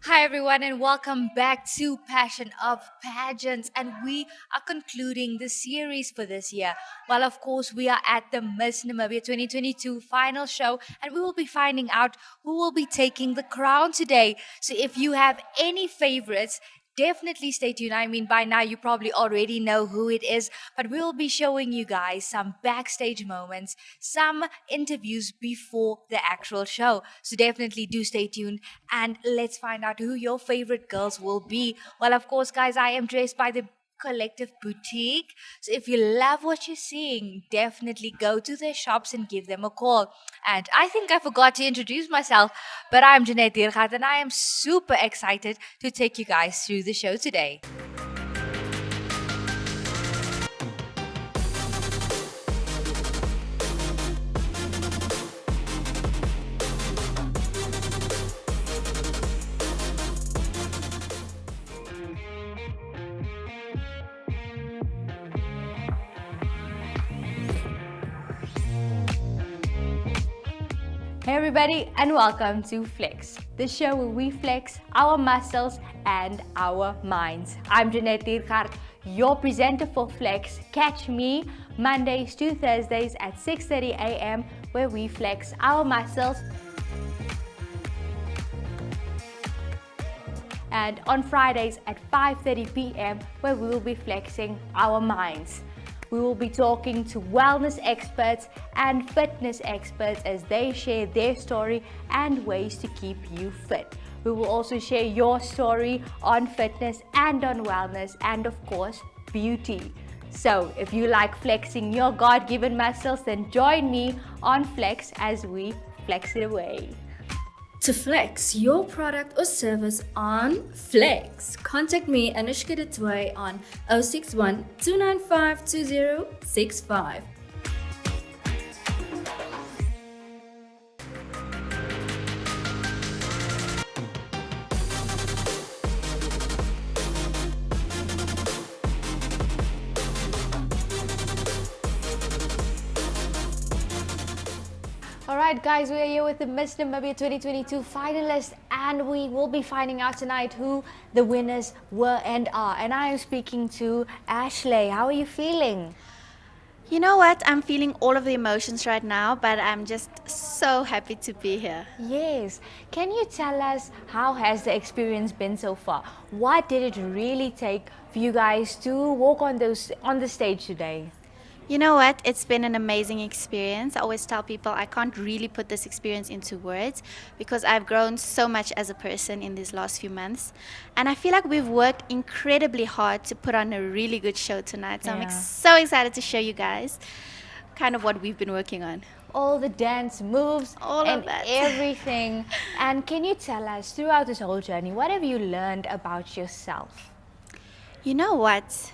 Hi, everyone, and welcome back to Passion of Pageants. And we are concluding the series for this year. Well, of course, we are at the Miss Namibia 2022 final show, and we will be finding out who will be taking the crown today. So, if you have any favorites, definitely stay tuned. I mean, by now you probably already know who it is, but we'll be showing you guys some backstage moments, some interviews before the actual show. So definitely do stay tuned and let's find out who your favorite girls will be. Well, of course, guys, I am dressed by the Collective Boutique. So if you love what you're seeing, definitely go to their shops and give them a call. And I think I forgot to introduce myself, but I'm Jeanette Diergaard and I am super excited to take you guys through the show today. Hey everybody, and welcome to Flex, the show where we flex our muscles and our minds. I'm Jeanette Diergaard, your presenter for Flex. Catch me Mondays to Thursdays at 6:30 a.m. where we flex our muscles, and on Fridays at 5:30 p.m. where we will be flexing our minds. We will be talking to wellness experts and fitness experts as they share their story and ways to keep you fit. We will also share your story on fitness and on wellness and, of course, beauty. So, if you like flexing your God-given muscles, then join me on Flex as we flex it away. To flex your product or service on Flex, contact me Anushka Detway on 061 295 2065. Alright guys, we are here with the Miss Namibia 2022 finalists and we will be finding out tonight who the winners were and are. And I am speaking to Ashley. How are you feeling? You know what? I'm feeling all of the emotions right now, but I'm just so happy to be here. Yes. Can you tell us how has the experience been so far? What did it really take for you guys to walk on the stage today? You know what? It's been an amazing experience. I always tell people I can't really put this experience into words because I've grown so much as a person in these last few months. And I feel like we've worked incredibly hard to put on a really good show tonight. So I'm so excited to show you guys kind of what we've been working on. All the dance moves, All of and that. everything. And can you tell us throughout this whole journey, what have you learned about yourself? You know what?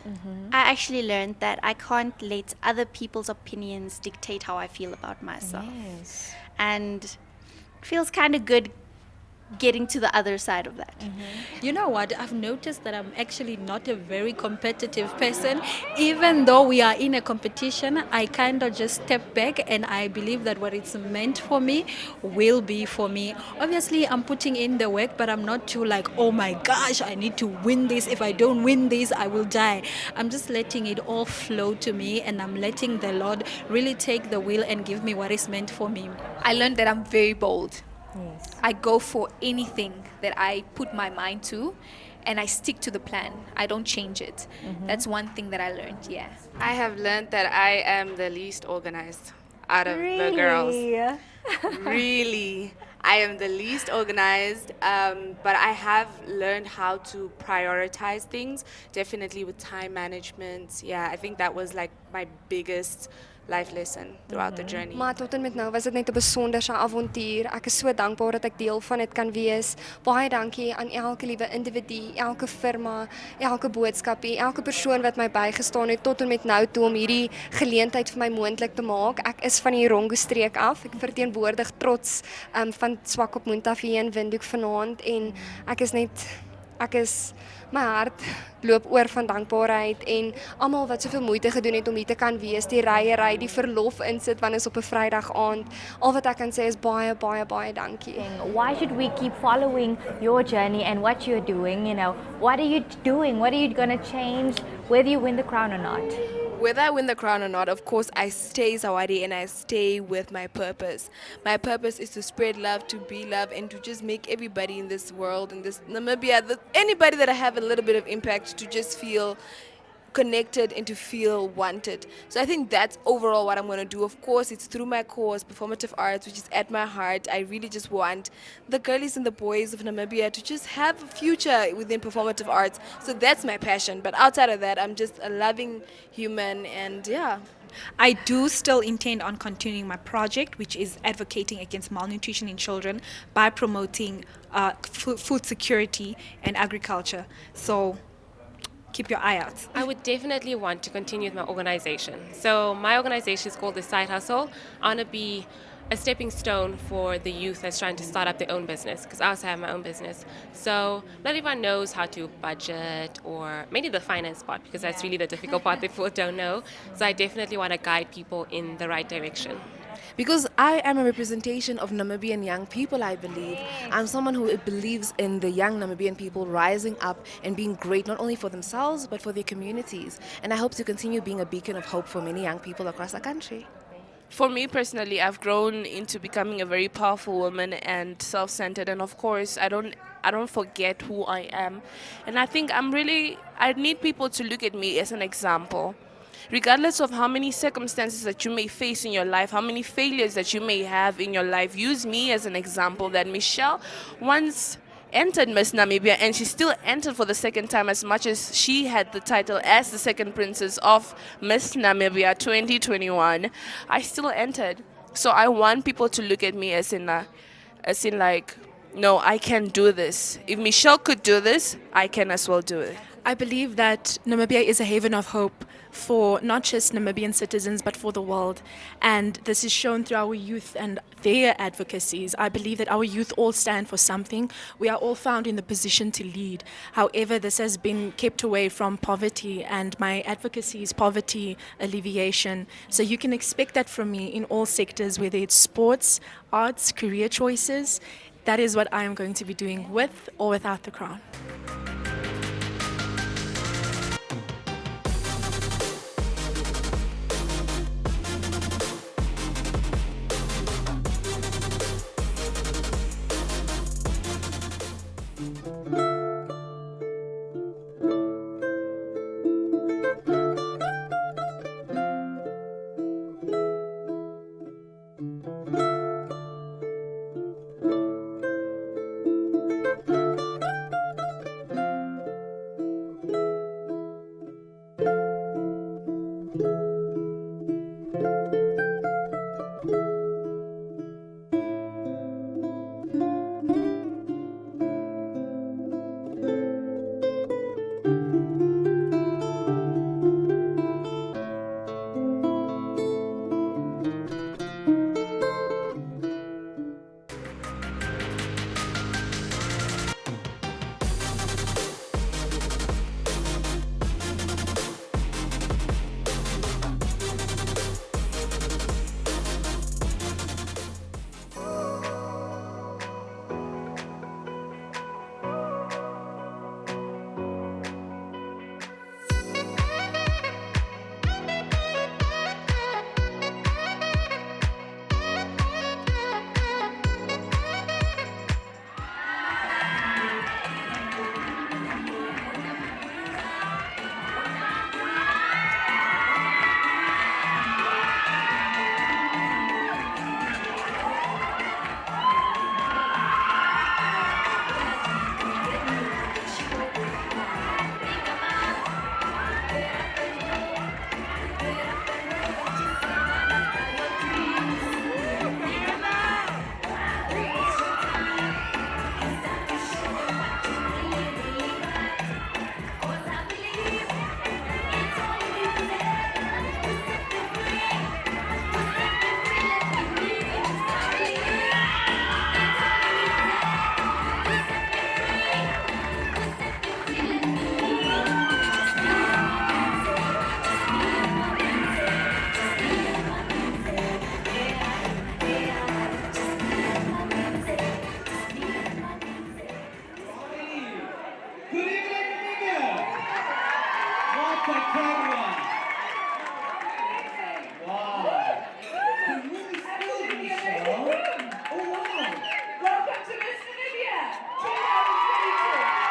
I actually learned that I can't let other people's opinions dictate how I feel about myself. Yes. And it feels kind of good getting to the other side of that. You know what? I've noticed that I'm actually not a very competitive person. Even though we are in a competition, I kind of just step back and I believe that what it's meant for me will be for me. Obviously, I'm putting in the work, but I'm not too like, oh my gosh, I need to win this. If I don't win this, I will die. I'm just letting it all flow to me and I'm letting the Lord really take the wheel and give me what is meant for me. I learned that I'm very bold. Yes. I go for anything that I put my mind to and I stick to the plan. I don't change it. That's one thing that I learned, yeah. I have learned that I am the least organized out of the girls. Really. I am the least organized, but I have learned how to prioritize things, definitely with time management. Yeah, I think that was like my biggest life lesson throughout the journey. Maar tot en met nou was dit net 'n besonderse avontuur. Ek is so dankbaar dat ek deel van dit kan wees. Baie dankie aan elke liewe individu, elke firma, elke boodskapie, elke persoon wat my bygestaan het tot en met nou toe om hierdie geleentheid vir my moontlik te maak. Ek is van die Rongo streek af. Ek verteenwoordig trots van Swakopmund af hier in Windhoek vanaand en ek is net my hart loop oor van dankbaarheid en almal wat soveel moeite gedoen het om hier te kan wees, die ryery, die verlof insit wanneer is op 'n Vrydag aand. Al wat ek kan sê is baie baie baie dankie. Why should we keep following your journey and what you're doing? You know, what are you doing? What are you going to change whether you win the crown or not? Whether I win the crown or not, of course, I stay Zawadi and I stay with my purpose. My purpose is to spread love, to be love, and to just make everybody in this world, in this Namibia, anybody that I have a little bit of impact, to just feel connected and to feel wanted. So I think that's overall what I'm going to do. Of course, it's through my course, performative arts, which is at my heart. I really just want the girlies and the boys of Namibia to just have a future within performative arts. So that's my passion. But outside of that, I'm just a loving human, and yeah. I do still intend on continuing my project, which is advocating against malnutrition in children by promoting food security and agriculture. So keep your eye out. I would definitely want to continue with my organization. So my organization is called the Side Hustle. I want to be a stepping stone for the youth that's trying to start up their own business, because I also have my own business. So not everyone knows how to budget or maybe the finance part, because that's really the difficult part that people don't know. So I definitely want to guide people in the right direction. Because I am a representation of Namibian young people, I believe. I'm someone who believes in the young Namibian people rising up and being great, not only for themselves, but for their communities. And I hope to continue being a beacon of hope for many young people across the country. For me personally, I've grown into becoming a very powerful woman and self-centered, and of course, I don't forget who I am. And I think I need people to look at me as an example. Regardless of how many circumstances that you may face in your life, how many failures that you may have in your life, use me as an example that Michelle once entered Miss Namibia, and she still entered for the second time, as much as she had the title as the second princess of Miss Namibia 2021. I still entered. So I want people to look at me as in like, no, I can do this. If Michelle could do this, I can as well do it. I believe that Namibia is a haven of hope for not just Namibian citizens, but for the world. And this is shown through our youth and their advocacies. I believe that our youth all stand for something. We are all found in the position to lead. However, this has been kept away from poverty, and my advocacy is poverty alleviation. So you can expect that from me in all sectors, whether it's sports, arts, career choices. That is what I am going to be doing with or without the crown. third one. Wow. The room is filled, Michelle. Oh, wow. Welcome to Miss Namibia 2022.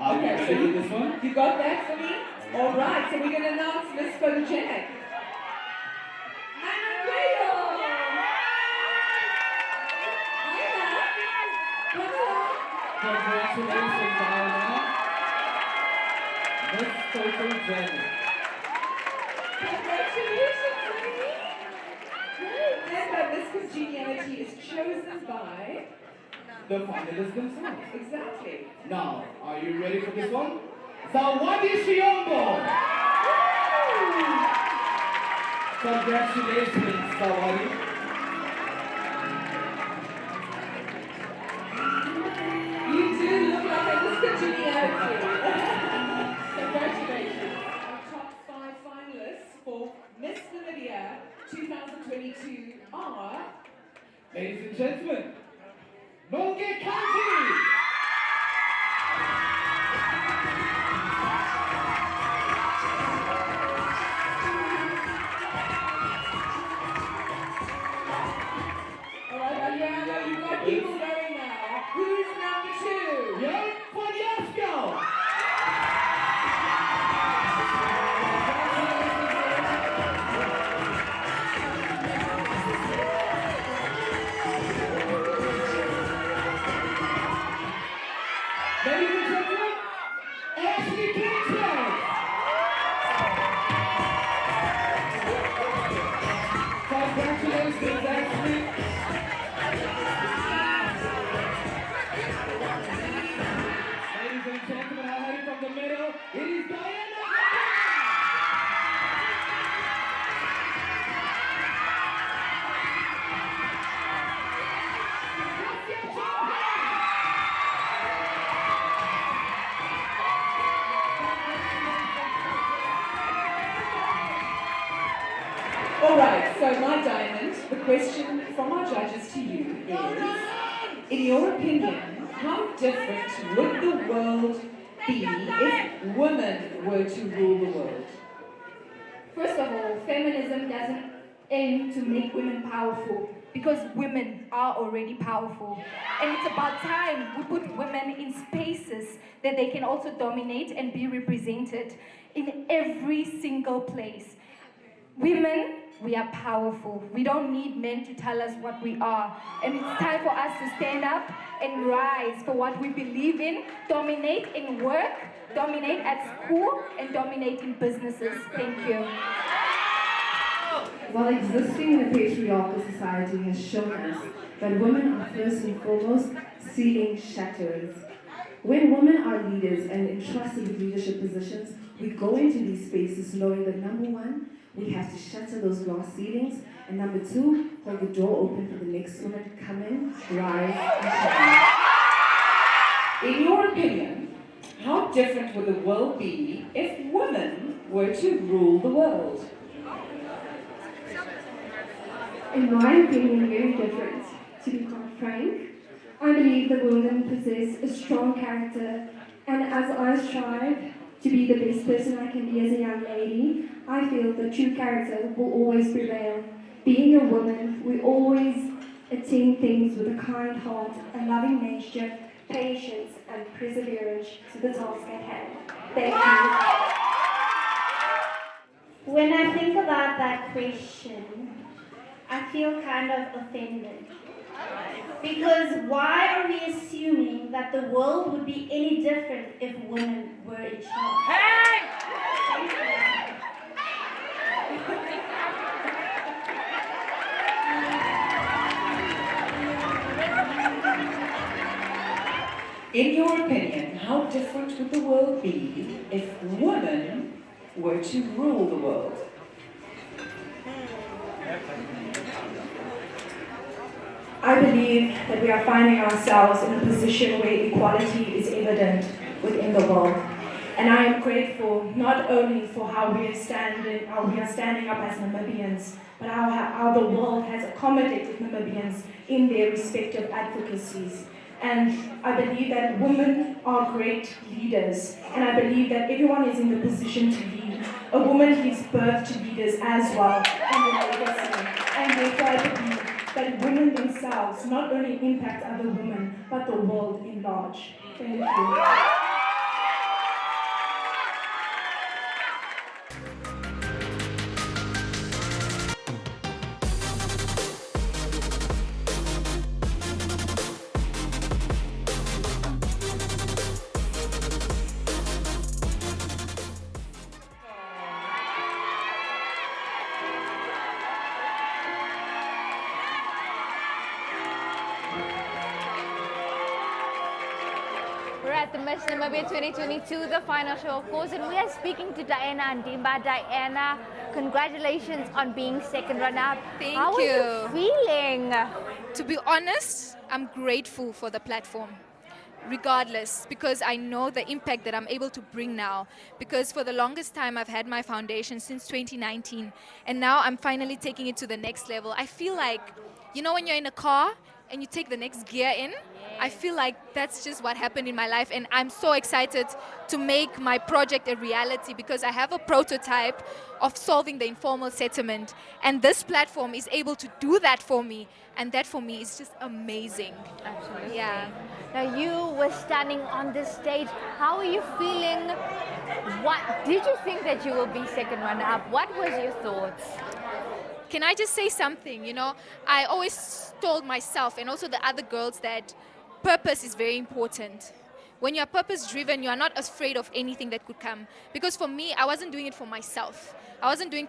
Okay, so you got that for me? All right, so we're going to announce Miss Photogenic. Congratulations, Diana. Miss Photogenic. Congratulations, lady. Remember, Miss Congeniality is chosen by The finalists themselves. exactly. Now, are you ready for this one? Zawadi Shiombo! Congratulations, Zawadi. You do look like a Miss Congeniality. Congratulations. Our top 5 finalists for Miss Namibia 2022 are Ladies and gentlemen, Nonge Kanji! Alright, Ariana, you've got people going now. Who's number 2? Young Podyasko! All right, so my diamond, the question from our judges to you is, in your opinion, how different would the world be if women were to rule the world? First of all, feminism doesn't aim to make women powerful because women are already powerful. And it's about time we put women in spaces that they can also dominate and be represented in every single place. Women, we are powerful. We don't need men to tell us what we are. And it's time for us to stand up and rise for what we believe in, dominate in work, dominate at school, and dominate in businesses. Thank you. While existing in a patriarchal society has shown us that women are first and foremost ceiling shatterers. When women are leaders and entrusted with leadership positions, we go into these spaces knowing that number one, we have to shatter those glass ceilings, and number two, hold the door open for the next woman to come in, rise, and shine. In your opinion, how different would the world be if women were to rule the world? In my opinion, very different. To be quite frank, I believe that women possess a strong character, and as I strive to be the best person I can be as a young lady, I feel that true character will always prevail. Being a woman, we always attain things with a kind heart, a loving nature, patience, and perseverance to the task at hand. Thank you. When I think about that question, I feel kind of offended. Because why are we assuming that the world would be any different if women were in charge? Hey! In your opinion, how different would the world be if women were to rule the world? I believe that we are finding ourselves in a position where equality is evident within the world. And I am grateful not only for how we are standing up as Namibians, but how the world has accommodated Namibians in their respective advocacies. And I believe that women are great leaders, and I believe that everyone is in the position to lead. A woman gives birth to leaders as well, and a legacy. And therefore I believe that women themselves not only impact other women, but the world in large. Thank you. We're at the Miss Namibia 2022, the final show, of course, and we are speaking to Diana and Dimba. Diana, congratulations on being second runner-up. Thank How you. are you feeling? To be honest, I'm grateful for the platform, regardless, because I know the impact that I'm able to bring now. Because for the longest time, I've had my foundation since 2019, and now I'm finally taking it to the next level. I feel like, you know, when you're in a car and you take the next gear in, I feel like that's just what happened in my life, and I'm so excited to make my project a reality because I have a prototype of solving the informal settlement, and this platform is able to do that for me, and that for me is just amazing. Absolutely. Yeah. Now you were standing on this stage. How are you feeling? What did you think that you will be second runner-up? What was your thoughts? Can I just say something? You know, I always told myself and also the other girls that purpose is very important. When you're purpose-driven, you are not afraid of anything that could come. Because for me, I wasn't doing it for myself. I wasn't doing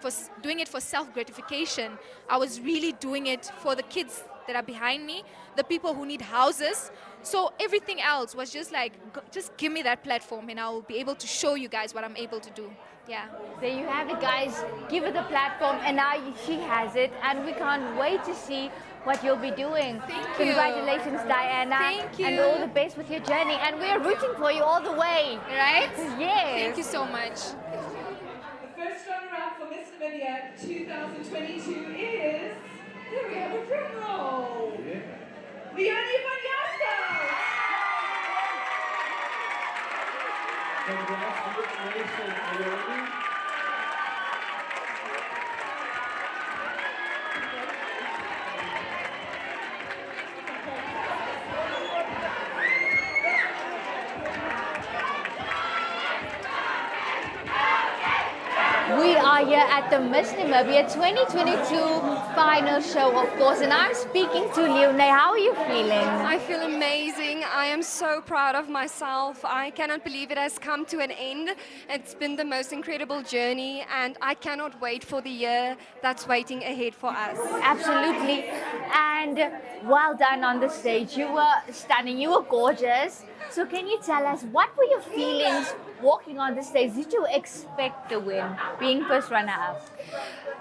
it for self-gratification. I was really doing it for the kids that are behind me, the people who need houses. So everything else was just like, just give me that platform and I'll be able to show you guys what I'm able to do. Yeah. There you have it, guys. Give her the platform, and now she has it, and we can't wait to see what you'll be doing. Thank you. Congratulations, Diana. Thank you. And all the best with your journey, and we're rooting for you all the way. Right? Yes. Thank you so much. The first runner-up for Miss Namibia Namibia 2022 is, here we have a drum roll, Leonie van Jasper. Congratulations, Leonie. We are here at the Miss Namibia 2022 final show, of course, and I'm speaking to Leonie. How are you feeling? I feel amazing. I am so proud of myself. I cannot believe it has come to an end. It's been the most incredible journey, and I cannot wait for the year that's waiting ahead for us. Absolutely. And well done on the stage. You were stunning. You were gorgeous. So can you tell us, what were your feelings walking on the stage? Did you expect to win, being first runner-up?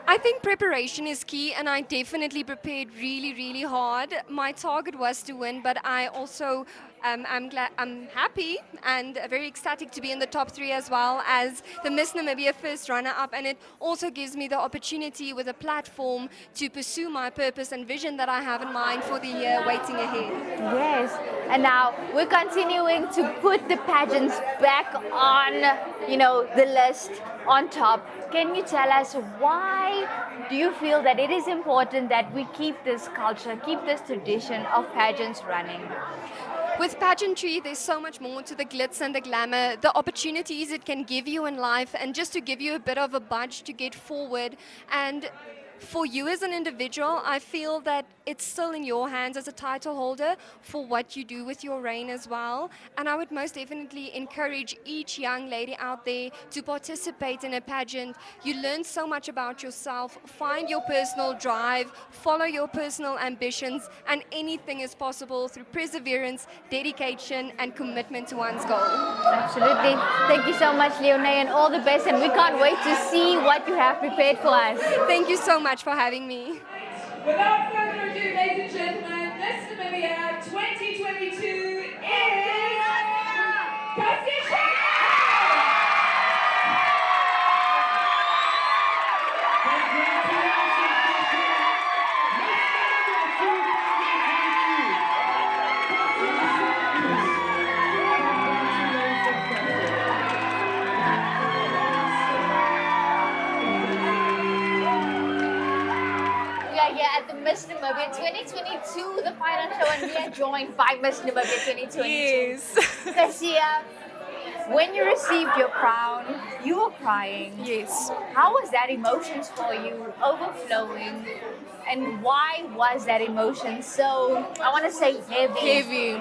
I think preparation is key, and I definitely prepared really, really hard. My target was to win, but I also I'm happy and very ecstatic to be in the top 3 as well as the Miss Namibia first runner-up, and it also gives me the opportunity with a platform to pursue my purpose and vision that I have in mind for the year waiting ahead. Yes, and now we're continuing to put the pageants back on, the list on top. Can you tell us, why do you feel that it is important that we keep this culture, keep this tradition of pageants running? With pageantry, there's so much more to the glitz and the glamour, the opportunities it can give you in life, and just to give you a bit of a budge to get forward. And for you as an individual, I feel that it's still in your hands as a title holder for what you do with your reign as well. And I would most definitely encourage each young lady out there to participate in a pageant. You learn so much about yourself, find your personal drive, follow your personal ambitions, and anything is possible through perseverance, dedication, and commitment to one's goal. Absolutely. Thank you so much, Leonie, and all the best. And we can't wait to see what you have prepared for us. Thank you so much for having me. Without further ado, ladies and gentlemen, Miss Namibia 2022 is Pageants. Here at the Miss Namibia 2022, the final show, and we are joined by Miss Namibia 2022. Yes. Cassia, when you received your crown, you were crying. Yes. How was that emotions for you, overflowing? And why was that emotion so, I want to say, heavy? Heavy.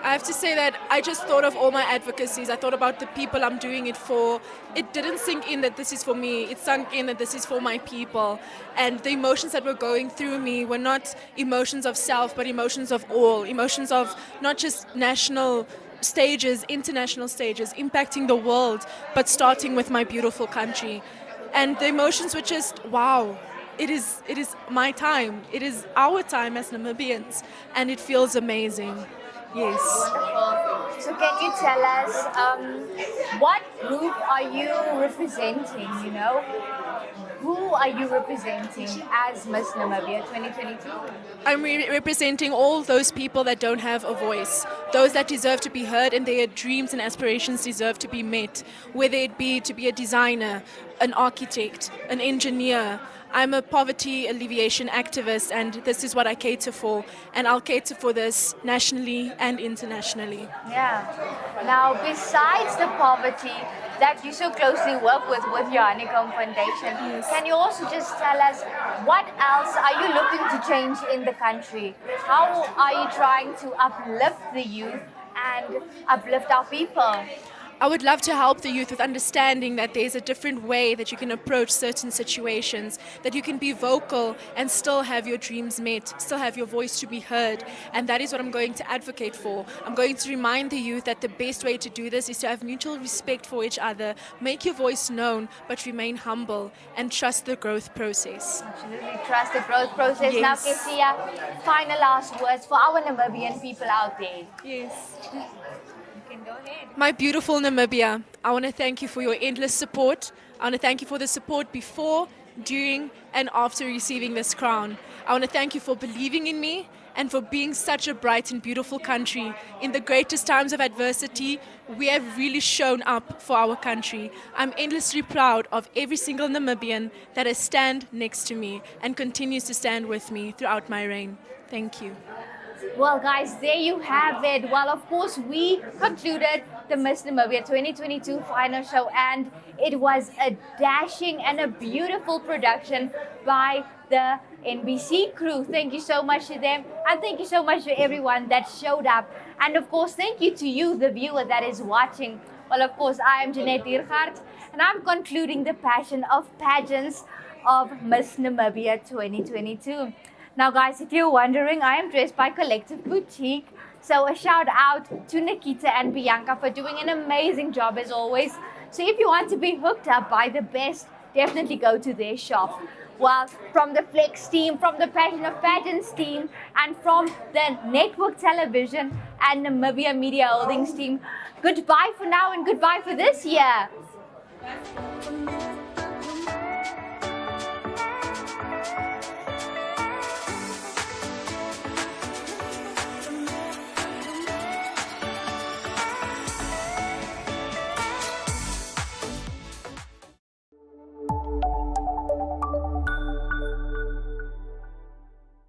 I have to say that I just thought of all my advocacies. I thought about the people I'm doing it for. It didn't sink in that this is for me. It sunk in that this is for my people. And the emotions that were going through me were not emotions of self, but emotions of all. Emotions of not just national stages, international stages, impacting the world, but starting with my beautiful country. And the emotions were just, wow. It is my time. It is our time as Namibians. And it feels amazing. Yes. Wonderful. So can you tell us, what group are you representing, Who are you representing as Miss Namibia 2022? I'm representing all those people that don't have a voice, those that deserve to be heard and their dreams and aspirations deserve to be met, whether it be to be a designer, an architect, an engineer. I'm a poverty alleviation activist, and this is what I cater for, and I'll cater for this nationally and internationally. Yeah. Now, besides the poverty that you so closely work with your Honeycomb Foundation, can you also just tell us, what else are you looking to change in the country? How are you trying to uplift the youth and uplift our people? I would love to help the youth with understanding that there's a different way that you can approach certain situations, that you can be vocal and still have your dreams met, still have your voice to be heard. And that is what I'm going to advocate for. I'm going to remind the youth that the best way to do this is to have mutual respect for each other, make your voice known, but remain humble and trust the growth process. Absolutely, trust the growth process. Yes. Now, Cassia, final last words for our Namibian people out there. Yes. Go ahead. My beautiful Namibia, I want to thank you for your endless support. I want to thank you for the support before, during, and after receiving this crown. I want to thank you for believing in me and for being such a bright and beautiful country. In the greatest times of adversity, we have really shown up for our country. I'm endlessly proud of every single Namibian that has stand next to me and continues to stand with me throughout my reign. Thank you. Well, guys, there you have it. Well, of course, we concluded the Miss Namibia 2022 final show, and it was a dashing and a beautiful production by the NBC crew. Thank you so much to them, and thank you so much to everyone that showed up. And of course, thank you to you, the viewer that is watching. Well, of course, I am Jeanette Diergaard, and I'm concluding the Passion of Pageants of Miss Namibia 2022. Now, guys, if you're wondering, I am dressed by Collective Boutique. So a shout out to Nikita and Bianca for doing an amazing job as always. So if you want to be hooked up by the best, definitely go to their shop. Well, from the Flex team, from the Passion of Pageants team, and from the Network Television and Namibia Media Holdings team, goodbye for now and goodbye for this year.